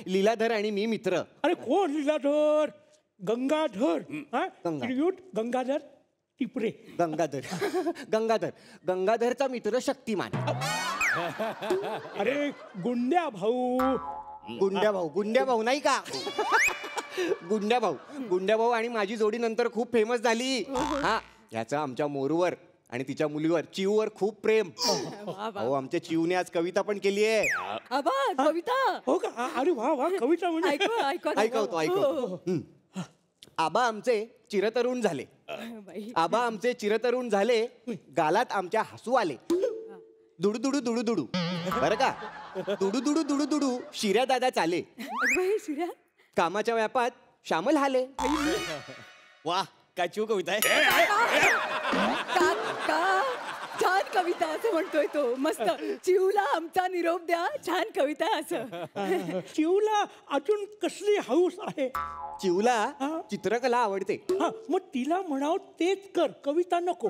लीलाधर आणि मी मित्र. अरे कोण लीलाधर? गंगाधर. गंगा. ट्रिब्यूट गंगाधर टिपरे. गंगाधरचा मित्र शक्तिमान. अरे गुंड्या भाऊ. गुंड्या भाऊ नाही का? गुंड्या भाऊ आणि माझी जोडी नंतर खूप फेमस झाली. हा, याचं आमच्या मोरूवर आणि तिच्या मुलीवर चिऊवर खूप प्रेम. अहो, आमच्या चिऊने आज कविता पण केली आहे. कविता हो का? अरे वा वा, कविता म्हणजे ऐकवतो. आबा आमचे चिरतरुण झाले. गालात आमच्या हसू आले. दुडू बरं का? दुडू शिर्या दादा चाले. कामाच्या व्यापात श्यामल हाले. वा, काय चिव कविता आहे. छान कविता असं म्हणतोय तो. मस्त. चिवला आमचा निरोप द्या. छान कविता असं. चिवला अजून कसली हौस आहे? चिवला चित्रकला आवडते. मग तिला म्हणाव तेच कर, कविता नको.